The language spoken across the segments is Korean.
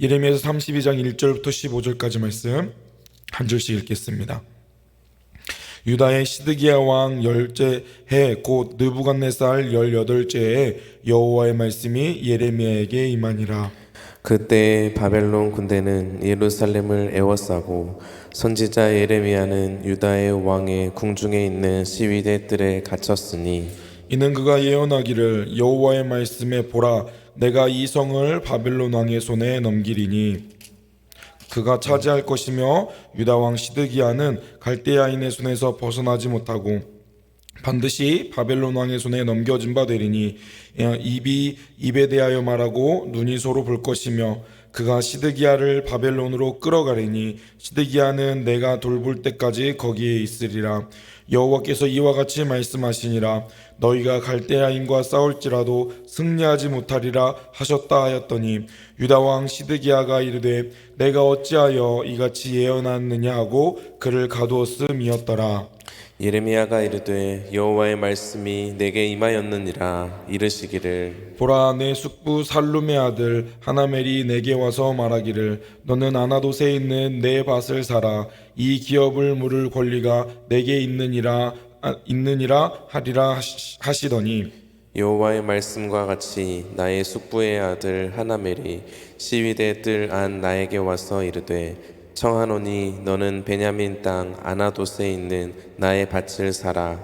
예레미야서 32장 1절부터 15절까지 말씀 한 절씩 읽겠습니다. 유다의 시드기야 왕 열째 해 곧 느부갓네살 18째에 여호와의 말씀이 예레미야에게 임하니라. 그때 바벨론 군대는 예루살렘을 에워싸고 선지자 예레미야는 유다의 왕의 궁중에 있는 시위대 뜰에 갇혔으니 이는 그가 예언하기를 여호와의 말씀에 보라, 내가 이 성을 바벨론 왕의 손에 넘기리니 그가 차지할 것이며 유다 왕 시드기야는 갈대아인의 손에서 벗어나지 못하고 반드시 바벨론 왕의 손에 넘겨진 바 되리니 입이 입에 대하여 말하고 눈이 서로 볼 것이며 그가 시드기야를 바벨론으로 끌어가리니 시드기야는 내가 돌볼 때까지 거기에 있으리라. 여호와께서 이와 같이 말씀하시니라. 너희가 갈대아인과 싸울지라도 승리하지 못하리라 하셨다 하였더니 유다 왕 시드기야가 이르되 내가 어찌하여 이같이 예언하느냐 하고 그를 가두었음이었더라. 예레미야가 이르되 여호와의 말씀이 내게 임하였느니라. 이르시기를 보라, 내 숙부 살룸의 아들 하나멜이 내게 와서 말하기를 너는 아나돗에 있는 내 밭을 사라. 이 기업을 물을 권리가 내게 있느니라 하리라 하시더니 여호와의 말씀과 같이 나의 숙부의 아들 하나멜이 시위대 뜰 안 나에게 와서 이르되 청하노니 너는 베냐민 땅 아나돗에 있는 나의 밭을 사라.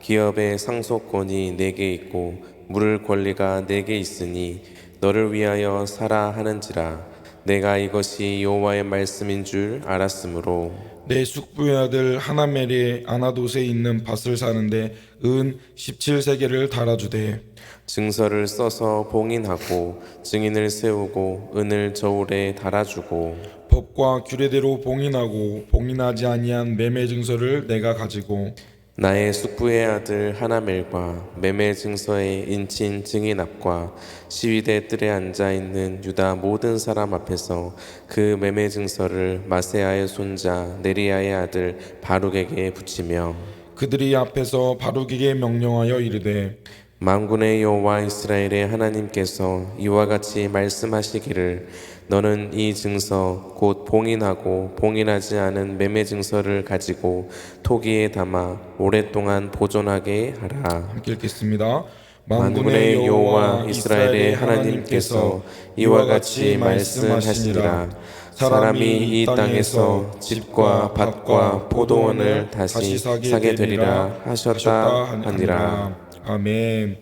기업의 상속권이 내게 있고 물을 권리가 내게 있으니 너를 위하여 사라 하는지라. 내가 이것이 여호와의 말씀인 줄 알았으므로 내 숙부의 아들 하나멜이 아나돗에 있는 밭을 사는데 은 17세겔을 달아주되 증서를 써서 봉인하고 증인을 세우고 은을 저울에 달아주고 법과 규례대로 봉인하고 봉인하지 아니한 매매 증서를 내가 가지고 나의 숙부의 아들 하나멜과 매매 증서의 인친 증인 앞과 시위대 뜰에 앉아 있는 유다 모든 사람 앞에서 그 매매 증서를 마세아의 손자 네리야의 아들 바룩에게 붙이며 그들이 앞에서 바룩에게 명령하여 이르되 만군의 여호와 이스라엘의 하나님께서 이와 같이 말씀하시기를 너는 이 증서 곧 봉인하고 봉인하지 않은 매매 증서를 가지고 토기에 담아 오랫동안 보존하게 하라. 함께 읽겠습니다. 만군의 여호와 이스라엘의 하나님께서 이와 같이 말씀하시니라. 사람이 이 땅에서 집과 밭과 포도원을 다시 사게 되리라 하셨다 하니라. 아멘.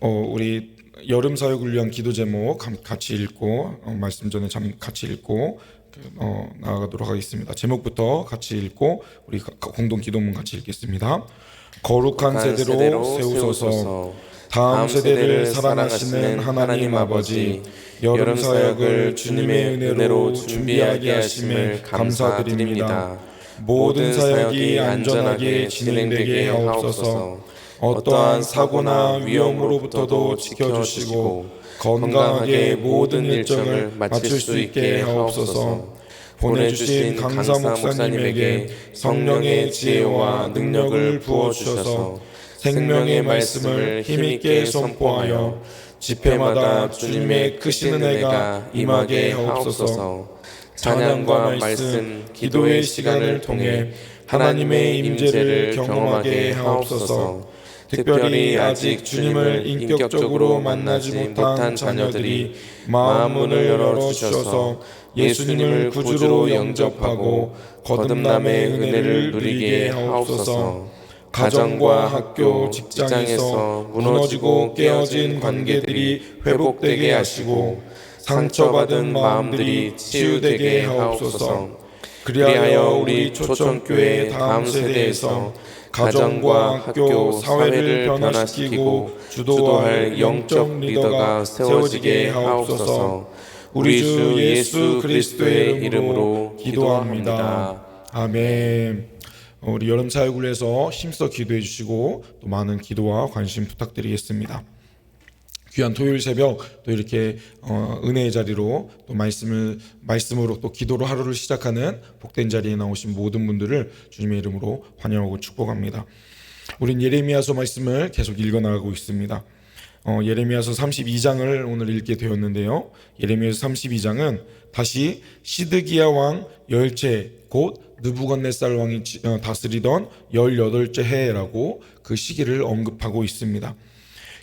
우리 여름 사역을 위한 기도 제목 같이 읽고 말씀 전에 같이 읽고 나아가도록 하겠습니다. 제목부터 같이 읽고 우리 공동 기도문 같이 읽겠습니다. 거룩한 세대로 세우소서. 다음 세대를 사랑하시는 하나님 아버지, 여름 사역을 주님의 은혜로 준비하게 하심을 감사드립니다. 모든 사역이 안전하게 진행되게 하옵소서. 어떠한 사고나 위험으로부터도 지켜주시고 건강하게 모든 일정을 마칠 수 있게 하옵소서. 보내주신 강사 목사님에게 성령의 지혜와 능력을 부어주셔서 생명의 말씀을 힘있게 선포하여 집회마다 주님의 크신 은혜가 임하게 하옵소서. 찬양과 말씀, 기도의 시간을 통해 하나님의 임재를 경험하게 하옵소서. 특별히 아직 주님을 인격적으로 만나지 못한 자녀들이 마음 문을 열어주셔서 예수님을 구주로 영접하고 거듭남의 은혜를 누리게 하옵소서. 가정과 학교, 직장에서 무너지고 깨어진 관계들이 회복되게 하시고 상처받은 마음들이 치유되게 하옵소서. 그리하여 우리 초청교회 다음 세대에서 가정과 학교, 사회를 변화시키고 주도할 영적 리더가 세워지게 하옵소서. 우리 주 예수 그리스도의 이름으로 기도합니다. 아멘. 우리 여름 사역을 위해서 힘써 기도해 주시고 또 많은 기도와 관심 부탁드리겠습니다. 귀한 토요일 새벽 또 이렇게 은혜의 자리로 또 말씀으로 또 기도로 하루를 시작하는 복된 자리에 나오신 모든 분들을 주님의 이름으로 환영하고 축복합니다. 우린 예레미야서 말씀을 계속 읽어나가고 있습니다. 예레미야서 32장을 오늘 읽게 되었는데요. 예레미야서 32장은 다시 시드기야 왕 열째 곧 느부갓네살 왕이 다스리던 18째 해라고 그 시기를 언급하고 있습니다.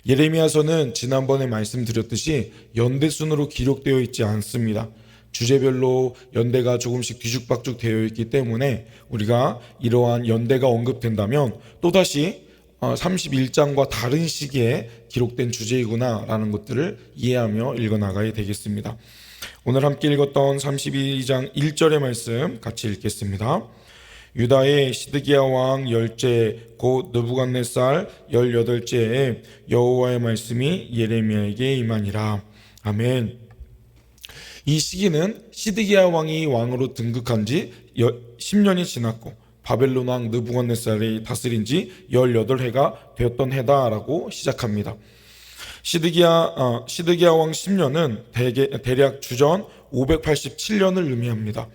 예레미야서는 지난번에 말씀드렸듯이 연대순으로 기록되어 있지 않습니다. 주제별로 연대가 조금씩 뒤죽박죽 되어 있기 때문에 우리가 이러한 연대가 언급된다면 또다시 31장과 다른 시기에 기록된 주제이구나 라는 것들을 이해하며 읽어나가야 되겠습니다. 오늘 함께 읽었던 32장 1절의 말씀 같이 읽겠습니다. 유다의 시드기야 왕 열째 곧 느부갓네살 18째에 여호와의 말씀이 예레미야에게 임하니라. 아멘. 이 시기는 시드기야 왕이 왕으로 등극한 지 10년이 지났고 바벨론 왕 느부갓네살이 다스린 지 18해가 되었던 해다라고 시작합니다. 시드기야 왕 10년은 대략 주전 587년을 의미합니다.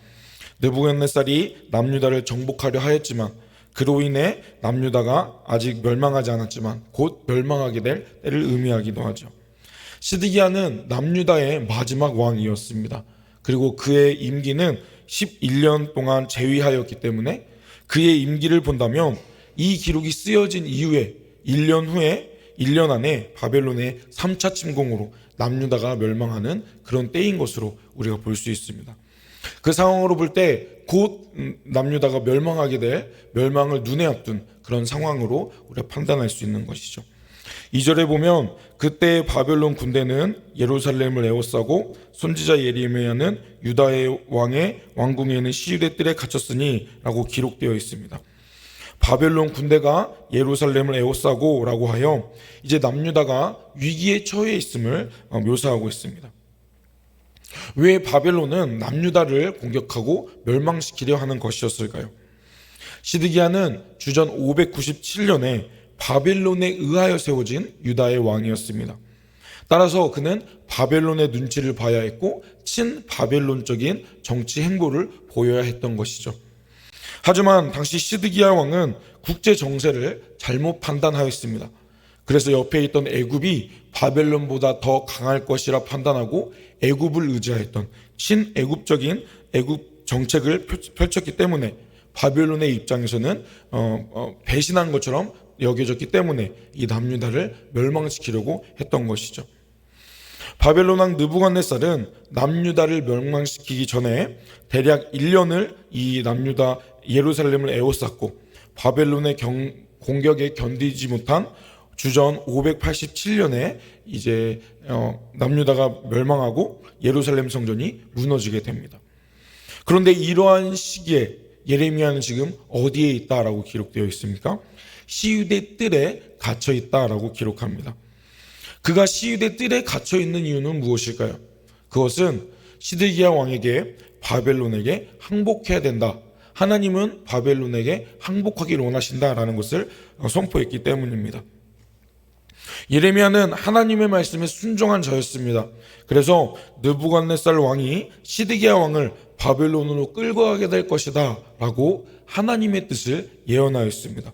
느부갓네살이 남유다를 정복하려 하였지만 그로 인해 남유다가 아직 멸망하지 않았지만 곧 멸망하게 될 때를 의미하기도 하죠. 시드기야는 남유다의 마지막 왕이었습니다. 그리고 그의 임기는 11년 동안 재위하였기 때문에 그의 임기를 본다면 이 기록이 쓰여진 이후에 1년 안에 바벨론의 3차 침공으로 남유다가 멸망하는 그런 때인 것으로 우리가 볼 수 있습니다. 그 상황으로 볼 때 곧 남유다가 멸망하게 될 멸망을 눈에 앞둔 그런 상황으로 우리가 판단할 수 있는 것이죠. 2절에 보면 그때 바벨론 군대는 예루살렘을 에워싸고 선지자 예레미야는 유다의 왕의 왕궁에 있는 시유대 뜰에 갇혔으니 라고 기록되어 있습니다. 바벨론 군대가 예루살렘을 에워싸고 라고 하여 이제 남유다가 위기에 처해 있음을 묘사하고 있습니다. 왜 바벨론은 남유다를 공격하고 멸망시키려 하는 것이었을까요? 시드기야는 주전 597년에 바벨론에 의하여 세워진 유다의 왕이었습니다. 따라서 그는 바벨론의 눈치를 봐야 했고 친바벨론적인 정치 행보를 보여야 했던 것이죠. 하지만 당시 시드기야 왕은 국제 정세를 잘못 판단하였습니다. 그래서 옆에 있던 애굽이 바벨론보다 더 강할 것이라 판단하고 애굽을 의지하였던 친애굽적인 애굽 정책을 펼쳤기 때문에 바벨론의 입장에서는 배신한 것처럼 여겨졌기 때문에 이 남유다를 멸망시키려고 했던 것이죠. 바벨론 왕 느부갓네살은 남유다를 멸망시키기 전에 대략 1년을 이 남유다 예루살렘을 에워쌌고 바벨론의 공격에 견디지 못한 주전 587년에 이제 남유다가 멸망하고 예루살렘 성전이 무너지게 됩니다. 그런데 이러한 시기에 예레미야는 지금 어디에 있다라고 기록되어 있습니까? 시유대 뜰에 갇혀 있다라고 기록합니다. 그가 시유대 뜰에 갇혀 있는 이유는 무엇일까요? 그것은 시드기야 왕에게 바벨론에게 항복해야 된다. 하나님은 바벨론에게 항복하기를 원하신다라는 것을 선포했기 때문입니다. 예레미야는 하나님의 말씀에 순종한 자였습니다. 그래서 느부갓네살 왕이 시드기야 왕을 바벨론으로 끌고 가게 될 것이다 라고 하나님의 뜻을 예언하였습니다.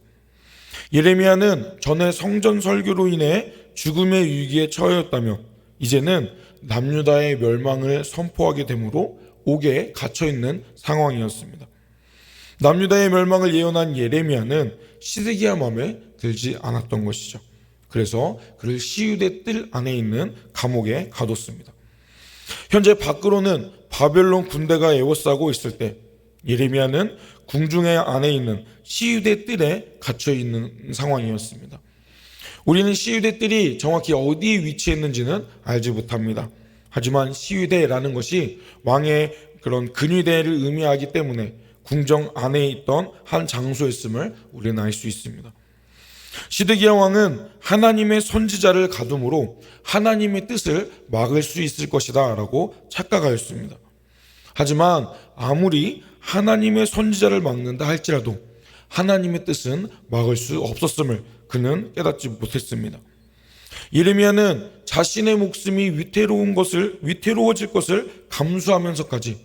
예레미야는 전에 성전 설교로 인해 죽음의 위기에 처하였다면 이제는 남유다의 멸망을 선포하게 되므로 옥에 갇혀있는 상황이었습니다. 남유다의 멸망을 예언한 예레미야는 시드기야 마음에 들지 않았던 것이죠. 그래서 그를 시유대 뜰 안에 있는 감옥에 가뒀습니다. 현재 밖으로는 바벨론 군대가 에워싸고 있을 때 예레미야는 궁중의 안에 있는 시유대 뜰에 갇혀 있는 상황이었습니다. 우리는 시유대 뜰이 정확히 어디에 위치했는지는 알지 못합니다. 하지만 시유대라는 것이 왕의 그런 근위대를 의미하기 때문에 궁정 안에 있던 한 장소였음을 우리는 알 수 있습니다. 시드기야 왕은 하나님의 선지자를 가둠으로 하나님의 뜻을 막을 수 있을 것이다 라고 착각하였습니다. 하지만 아무리 하나님의 선지자를 막는다 할지라도 하나님의 뜻은 막을 수 없었음을 그는 깨닫지 못했습니다. 예레미야는 자신의 목숨이 위태로워질 것을 감수하면서까지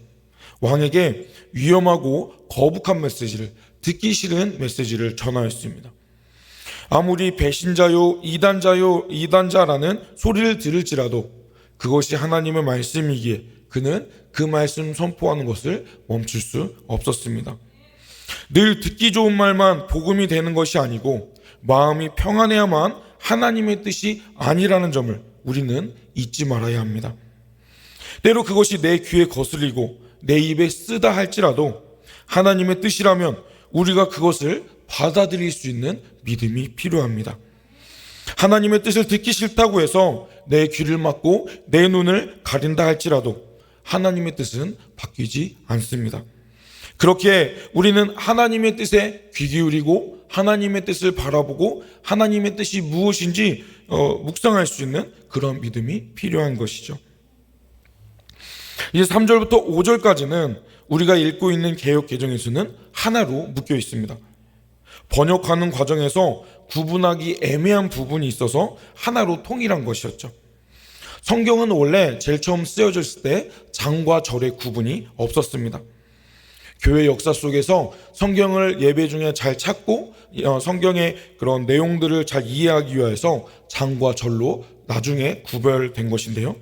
왕에게 위험하고 거북한 메시지를, 듣기 싫은 메시지를 전하였습니다. 아무리 배신자요 이단자라는 소리를 들을지라도 그것이 하나님의 말씀이기에 그는 그 말씀 선포하는 것을 멈출 수 없었습니다. 늘 듣기 좋은 말만 복음이 되는 것이 아니고 마음이 평안해야만 하나님의 뜻이 아니라는 점을 우리는 잊지 말아야 합니다. 때로 그것이 내 귀에 거슬리고 내 입에 쓰다 할지라도 하나님의 뜻이라면 우리가 그것을 받아들일 수 있는 믿음이 필요합니다. 하나님의 뜻을 듣기 싫다고 해서 내 귀를 막고 내 눈을 가린다 할지라도 하나님의 뜻은 바뀌지 않습니다. 그렇게 우리는 하나님의 뜻에 귀 기울이고 하나님의 뜻을 바라보고 하나님의 뜻이 무엇인지 묵상할 수 있는 그런 믿음이 필요한 것이죠. 이제 3절부터 5절까지는 우리가 읽고 있는 개역 개정에서는 하나로 묶여 있습니다. 번역하는 과정에서 구분하기 애매한 부분이 있어서 하나로 통일한 것이었죠. 성경은 원래 제일 처음 쓰여졌을 때 장과 절의 구분이 없었습니다. 교회 역사 속에서 성경을 예배 중에 잘 찾고 성경의 그런 내용들을 잘 이해하기 위해서 장과 절로 나중에 구별된 것인데요.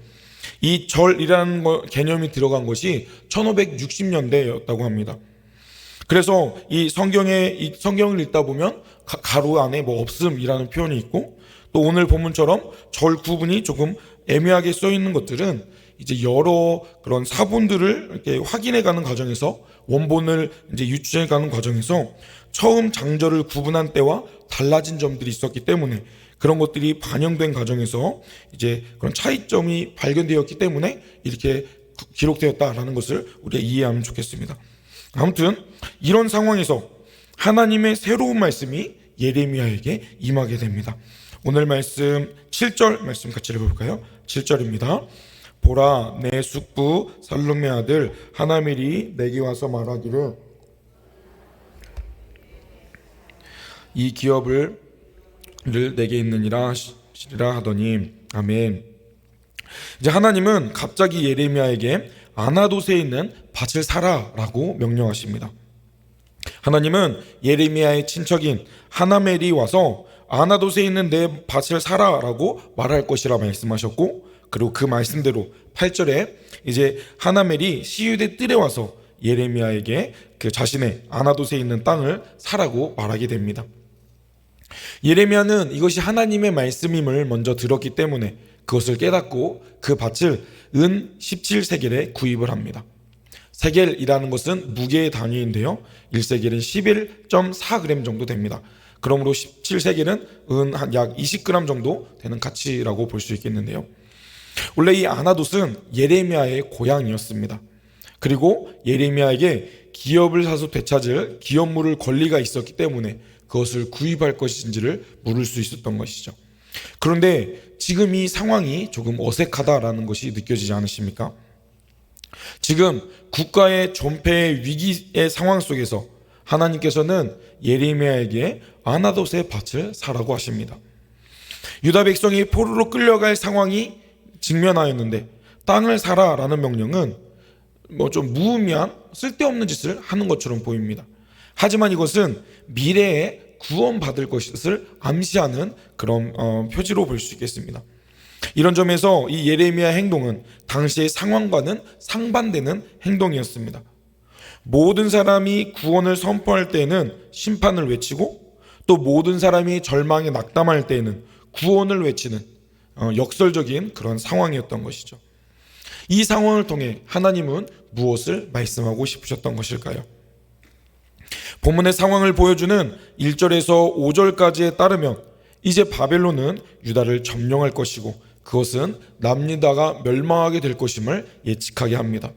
이 절이라는 개념이 들어간 것이 1560년대였다고 합니다. 그래서 이 성경을 읽다 보면 가로 안에 뭐 없음이라는 표현이 있고 또 오늘 본문처럼 절 구분이 조금 애매하게 써 있는 것들은 이제 여러 그런 사본들을 이렇게 확인해 가는 과정에서 원본을 이제 유추해 가는 과정에서 처음 장절을 구분한 때와 달라진 점들이 있었기 때문에 그런 것들이 반영된 과정에서 이제 그런 차이점이 발견되었기 때문에 이렇게 기록되었다라는 것을 우리가 이해하면 좋겠습니다. 아무튼 이런 상황에서 하나님의 새로운 말씀이 예레미야에게 임하게 됩니다. 오늘 말씀 7절 말씀 같이 읽어볼까요? 7절입니다. 보라, 내 숙부 살룸의 아들 하나멜이 내게 와서 말하기를 이 기업을 내게 있느니라 하더니 아멘. 이제 하나님은 갑자기 예레미야에게 아나돗에 있는 밭을 사라라고 명령하십니다. 하나님은 예레미야의 친척인 하나멜이 와서 아나돗에 있는 내 밭을 사라라고 말할 것이라 말씀하셨고, 그리고 그 말씀대로 8절에 이제 하나멜이 시유대 뜰에 와서 예레미야에게 그 자신의 아나돗에 있는 땅을 사라고 말하게 됩니다. 예레미야는 이것이 하나님의 말씀임을 먼저 들었기 때문에 그것을 깨닫고 그 밭을 은 17세겔에 구입을 합니다. 세겔이라는 것은 무게의 단위인데요, 1세겔은 11.4g 정도 됩니다. 그러므로 17세겔은 은 한 약 20g 정도 되는 가치라고 볼 수 있겠는데요. 원래 이 아나돗은 예레미야의 고향이었습니다. 그리고 예레미야에게 기업을 사서 되찾을 기업물을 권리가 있었기 때문에 그것을 구입할 것인지를 물을 수 있었던 것이죠. 그런데 지금 이 상황이 조금 어색하다라는 것이 느껴지지 않으십니까? 지금 국가의 존폐의 위기의 상황 속에서 하나님께서는 예레미야에게 아나돗의 밭을 사라고 하십니다. 유다 백성이 포로로 끌려갈 상황이 직면하였는데 땅을 사라라는 명령은 좀 무의미한 쓸데없는 짓을 하는 것처럼 보입니다. 하지만 이것은 미래에 구원받을 것을 암시하는 그런 표지로 볼 수 있겠습니다. 이런 점에서 이 예레미야 행동은 당시의 상황과는 상반되는 행동이었습니다. 모든 사람이 구원을 선포할 때에는 심판을 외치고 또 모든 사람이 절망에 낙담할 때에는 구원을 외치는 역설적인 그런 상황이었던 것이죠. 이 상황을 통해 하나님은 무엇을 말씀하고 싶으셨던 것일까요? 본문의 상황을 보여주는 1절에서 5절까지에 따르면 이제 바벨론은 유다를 점령할 것이고 그것은 남유다가 멸망하게 될 것임을 예측하게 합니다.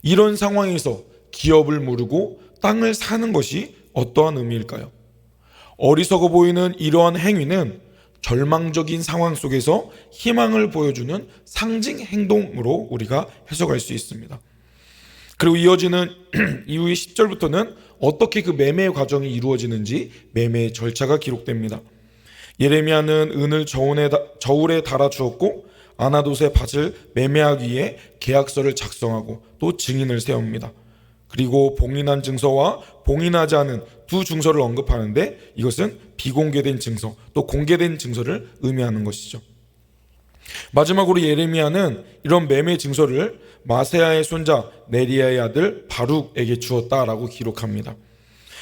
이런 상황에서 기업을 무르고 땅을 사는 것이 어떠한 의미일까요? 어리석어 보이는 이러한 행위는 절망적인 상황 속에서 희망을 보여주는 상징 행동으로 우리가 해석할 수 있습니다. 그리고 이어지는 이후의 10절부터는 어떻게 그 매매 과정이 이루어지는지 매매의 절차가 기록됩니다. 예레미야는 은을 저울에 달아 주었고 아나돗의 밭을 매매하기 위해 계약서를 작성하고 또 증인을 세웁니다. 그리고 봉인한 증서와 봉인하지 않은 두 증서를 언급하는데 이것은 비공개된 증서, 또 공개된 증서를 의미하는 것이죠. 마지막으로 예레미야는 이런 매매 증서를 마세야의 손자 네리야의 아들 바룩에게 주었다라고 기록합니다.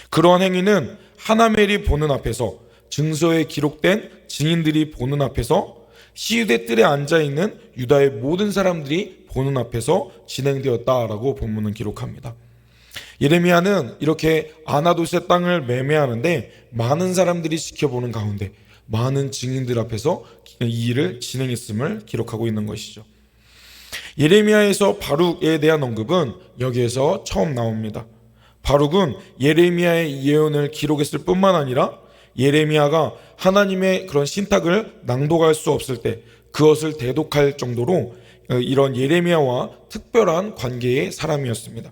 그러한 행위는 하나멜이 보는 앞에서, 증서에 기록된 증인들이 보는 앞에서, 시위대 뜰에 앉아있는 유다의 모든 사람들이 보는 앞에서 진행되었다라고 본문은 기록합니다. 예레미야는 이렇게 아나돗의 땅을 매매하는데 많은 사람들이 지켜보는 가운데 많은 증인들 앞에서 이 일을 진행했음을 기록하고 있는 것이죠. 예레미야에서 바룩에 대한 언급은 여기에서 처음 나옵니다. 바룩은 예레미야의 예언을 기록했을 뿐만 아니라 예레미야가 하나님의 그런 신탁을 낭독할 수 없을 때 그것을 대독할 정도로 이런 예레미야와 특별한 관계의 사람이었습니다.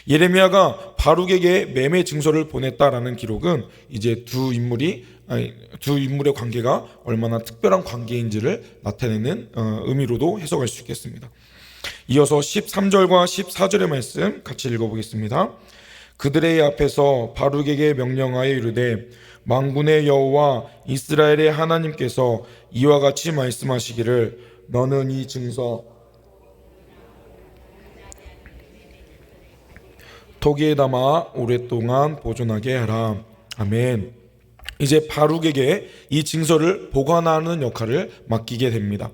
예레미야가 바룩에게 매매 증서를 보냈다라는 기록은 이제 두 인물의 관계가 얼마나 특별한 관계인지를 나타내는 의미로도 해석할 수 있겠습니다. 이어서 13절과 14절의 말씀 같이 읽어보겠습니다. 그들의 앞에서 바룩에게 명령하여 이르되 만군의 여호와 이스라엘의 하나님께서 이와 같이 말씀하시기를 너는 이 증서 토기에 담아 오랫동안 보존하게 하라. 아멘. 이제 바룩에게 이 증서를 보관하는 역할을 맡기게 됩니다.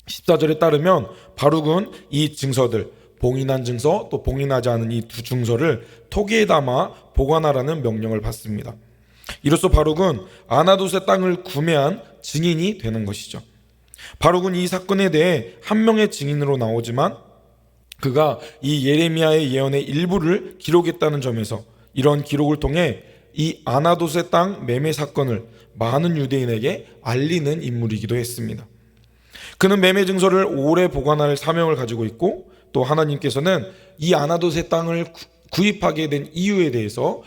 14절에 따르면 바룩은 이 증서들, 봉인한 증서 또 봉인하지 않은 이 두 증서를 토기에 담아 보관하라는 명령을 받습니다. 이로써 바룩은 아나돗의 땅을 구매한 증인이 되는 것이죠. 바룩은 이 사건에 대해 한 명의 증인으로 나오지만 그가 이 예레미야의 예언의 일부를 기록했다는 점에서 이런 기록을 통해 이 아나돗의 땅 매매 사건을 많은 유대인에게 알리는 인물이기도 했습니다. 그는 매매 증서를 오래 보관할 사명을 가지고 있고 또 하나님께서는 이 아나돗의 땅을 구입하게 된 이유에 대해서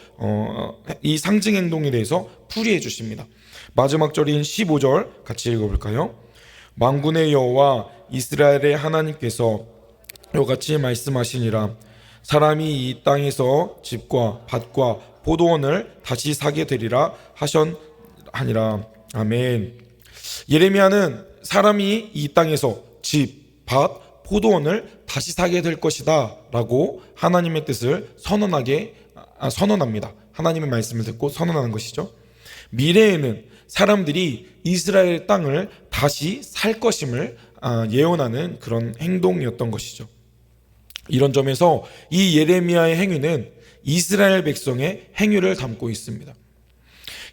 이 상징 행동에 대해서 풀이해 주십니다. 마지막 절인 15절 같이 읽어볼까요? 만군의 여호와 이스라엘의 하나님께서 이같이 말씀하시니라. 사람이 이 땅에서 집과 밭과 포도원을 다시 사게 되리라 하셨하니라. 아멘. 예레미야는 사람이 이 땅에서 집, 밭, 포도원을 다시 사게 될 것이다 라고 하나님의 뜻을 선언합니다. 하나님의 말씀을 듣고 선언하는 것이죠. 미래에는 사람들이 이스라엘 땅을 다시 살 것임을 예언하는 그런 행동이었던 것이죠. 이런 점에서 이 예레미야의 행위는 이스라엘 백성의 행위를 담고 있습니다.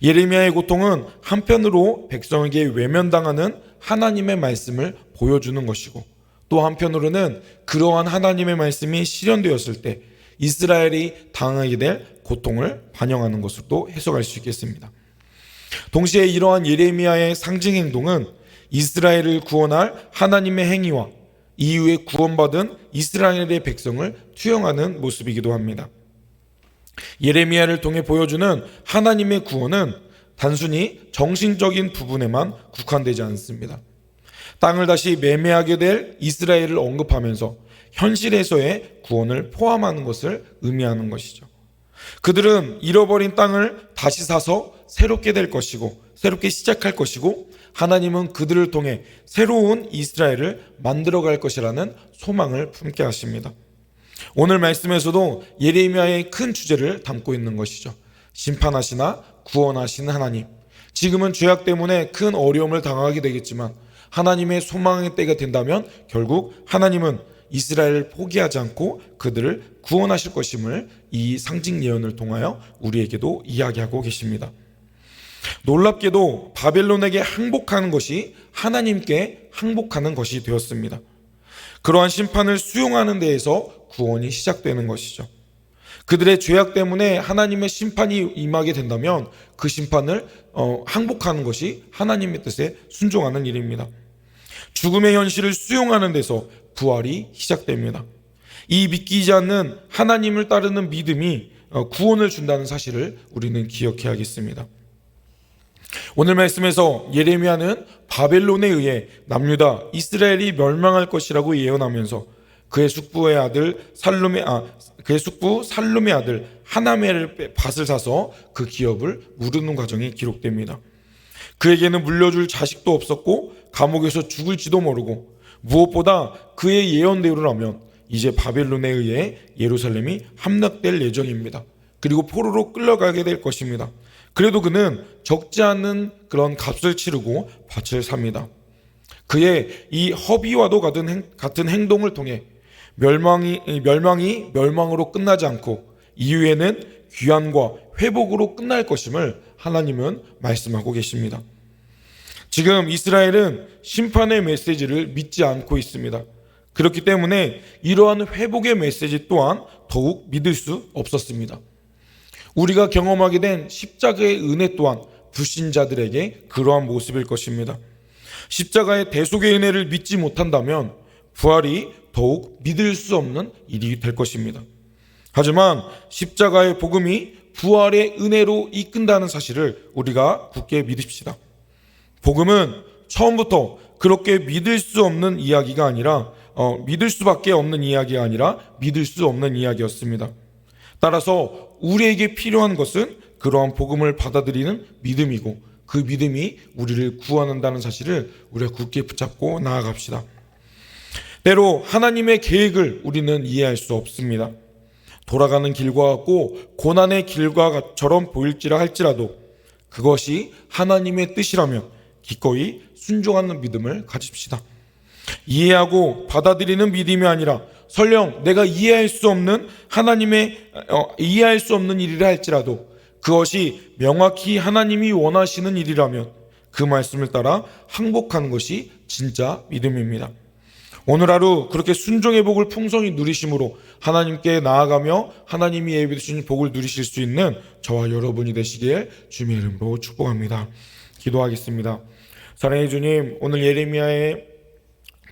예레미야의 고통은 한편으로 백성에게 외면당하는 하나님의 말씀을 보여주는 것이고 또 한편으로는 그러한 하나님의 말씀이 실현되었을 때 이스라엘이 당하게 될 고통을 반영하는 것으로도 해석할 수 있겠습니다. 동시에 이러한 예레미야의 상징 행동은 이스라엘을 구원할 하나님의 행위와 이후에 구원받은 이스라엘의 백성을 투영하는 모습이기도 합니다. 예레미야를 통해 보여주는 하나님의 구원은 단순히 정신적인 부분에만 국한되지 않습니다. 땅을 다시 매매하게 될 이스라엘을 언급하면서 현실에서의 구원을 포함하는 것을 의미하는 것이죠. 그들은 잃어버린 땅을 다시 사서 새롭게 될 것이고 새롭게 시작할 것이고 하나님은 그들을 통해 새로운 이스라엘을 만들어갈 것이라는 소망을 품게 하십니다. 오늘 말씀에서도 예레미야의 큰 주제를 담고 있는 것이죠. 심판하시나 구원하시는 하나님. 지금은 죄악 때문에 큰 어려움을 당하게 되겠지만 하나님의 소망의 때가 된다면 결국 하나님은 이스라엘을 포기하지 않고 그들을 구원하실 것임을 이 상징 예언을 통하여 우리에게도 이야기하고 계십니다. 놀랍게도 바벨론에게 항복하는 것이 하나님께 항복하는 것이 되었습니다. 그러한 심판을 수용하는 데에서 구원이 시작되는 것이죠. 그들의 죄악 때문에 하나님의 심판이 임하게 된다면 그 심판을 항복하는 것이 하나님의 뜻에 순종하는 일입니다. 죽음의 현실을 수용하는 데서 부활이 시작됩니다. 이 믿기지 않는 하나님을 따르는 믿음이 구원을 준다는 사실을 우리는 기억해야겠습니다. 오늘 말씀에서 예레미야는 바벨론에 의해 남유다 이스라엘이 멸망할 것이라고 예언하면서 그의 숙부의 아들 살룸의 아들 하나멜의 밭을 사서 그 기업을 무르는 과정이 기록됩니다. 그에게는 물려줄 자식도 없었고 감옥에서 죽을지도 모르고, 무엇보다 그의 예언대로라면 이제 바벨론에 의해 예루살렘이 함락될 예정입니다. 그리고 포로로 끌려가게 될 것입니다. 그래도 그는 적지 않은 그런 값을 치르고 밭을 삽니다. 그의 이 허비와도 같은 행동을 통해 멸망으로 끝나지 않고 이후에는 귀환과 회복으로 끝날 것임을 하나님은 말씀하고 계십니다. 지금 이스라엘은 심판의 메시지를 믿지 않고 있습니다. 그렇기 때문에 이러한 회복의 메시지 또한 더욱 믿을 수 없었습니다. 우리가 경험하게 된 십자가의 은혜 또한 불신자들에게 그러한 모습일 것입니다. 십자가의 대속의 은혜를 믿지 못한다면 부활이 더욱 믿을 수 없는 일이 될 것입니다. 하지만 십자가의 복음이 부활의 은혜로 이끈다는 사실을 우리가 굳게 믿읍시다. 복음은 처음부터 그렇게 믿을 수 없는 이야기가 아니라 믿을 수밖에 없는 이야기가 아니라 믿을 수 없는 이야기였습니다. 따라서 우리에게 필요한 것은 그러한 복음을 받아들이는 믿음이고, 그 믿음이 우리를 구원한다는 사실을 우리가 굳게 붙잡고 나아갑시다. 때로 하나님의 계획을 우리는 이해할 수 없습니다. 돌아가는 길과 같고 고난의 길과처럼 보일지라 할지라도 그것이 하나님의 뜻이라면 기꺼이 순종하는 믿음을 가집시다. 이해하고 받아들이는 믿음이 아니라 설령 내가 이해할 수 없는 일이라 할지라도 그것이 명확히 하나님이 원하시는 일이라면 그 말씀을 따라 항복하는 것이 진짜 믿음입니다. 오늘 하루 그렇게 순종의 복을 풍성히 누리심으로 하나님께 나아가며 하나님이 예비해 주신 복을 누리실 수 있는 저와 여러분이 되시길 주님의 이름으로 축복합니다. 기도하겠습니다. 사랑의 주님, 오늘 예레미야의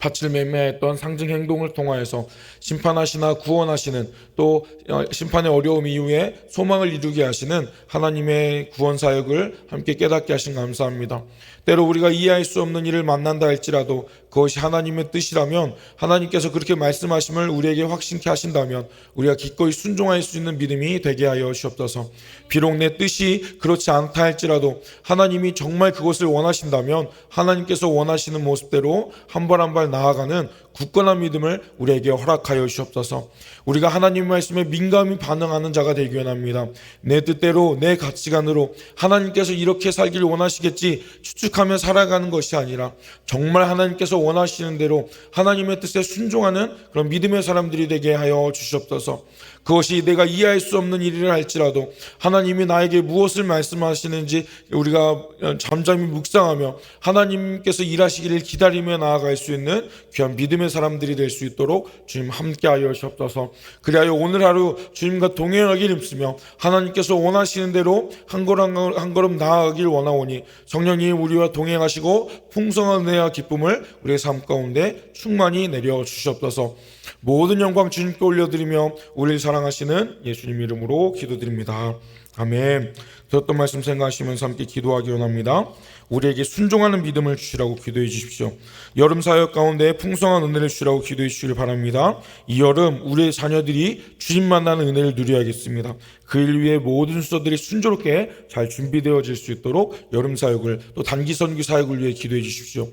밭을 매매했던 상징 행동을 통하여서 심판하시나 구원하시는, 또 심판의 어려움 이후에 소망을 이루게 하시는 하나님의 구원 사역을 함께 깨닫게 하신 감사합니다. 때로 우리가 이해할 수 없는 일을 만난다 할지라도 그것이 하나님의 뜻이라면, 하나님께서 그렇게 말씀하심을 우리에게 확신케 하신다면 우리가 기꺼이 순종할 수 있는 믿음이 되게 하여 주옵소서. 비록 내 뜻이 그렇지 않다 할지라도 하나님이 정말 그것을 원하신다면 하나님께서 원하시는 모습대로 한 발 한 발 나아가는 굳건한 믿음을 우리에게 허락하여 주옵소서. 우리가 하나님 말씀에 민감히 반응하는 자가 되기 원합니다. 내 뜻대로 내 가치관으로 하나님께서 이렇게 살기를 원하시겠지 추측하며 살아가는 것이 아니라 정말 하나님께서 원하시는 대로 하나님의 뜻에 순종하는 그런 믿음의 사람들이 되게 하여 주시옵소서. 그것이 내가 이해할 수 없는 일이라 할지라도 하나님이 나에게 무엇을 말씀하시는지 우리가 잠잠히 묵상하며 하나님께서 일하시기를 기다리며 나아갈 수 있는 귀한 믿음의 사람들이 될 수 있도록 주님 함께하여 주옵소서. 그리하여 오늘 하루 주님과 동행하길 힘쓰며 하나님께서 원하시는 대로 한 걸음 나아가길 원하오니 성령님 우리와 동행하시고 풍성한 은혜와 기쁨을 우리의 삶 가운데 충만히 내려 주시옵소서. 모든 영광 주님께 올려드리며 우리를 사랑하시는 예수님 이름으로 기도드립니다. 아멘. 들었던 말씀 생각하시면서 함께 기도하기 원합니다. 우리에게 순종하는 믿음을 주시라고 기도해 주십시오. 여름 사역 가운데 풍성한 은혜를 주시라고 기도해 주시길 바랍니다. 이 여름 우리의 자녀들이 주님 만나는 은혜를 누려야겠습니다. 그 일 위해 모든 수도들이 순조롭게 잘 준비되어질 수 있도록 여름 사역을, 또 단기 선교 사역을 위해 기도해 주십시오.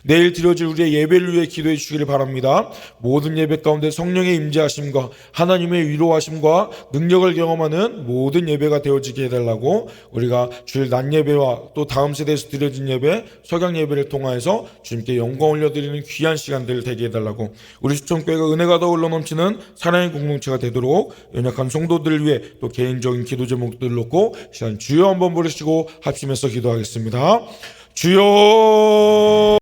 내일 드려질 우리의 예배를 위해 기도해 주시기를 바랍니다. 모든 예배 가운데 성령의 임재하심과 하나님의 위로하심과 능력을 경험하는 모든 예배가 되어지게 해달라고, 우리가 주일 낮 예배와 또 다음 세대에서 드려진 예배, 석양 예배를 통하여서 주님께 영광 올려드리는 귀한 시간들 되게 해달라고, 우리 수천교회가 은혜가 더 흘러넘치는 사랑의 공동체가 되도록 연약한 성도들을 위해 또 개인적인 기도 제목들을 놓고 시간 주여 한번 부르시고 합심해서 기도하겠습니다. 주여.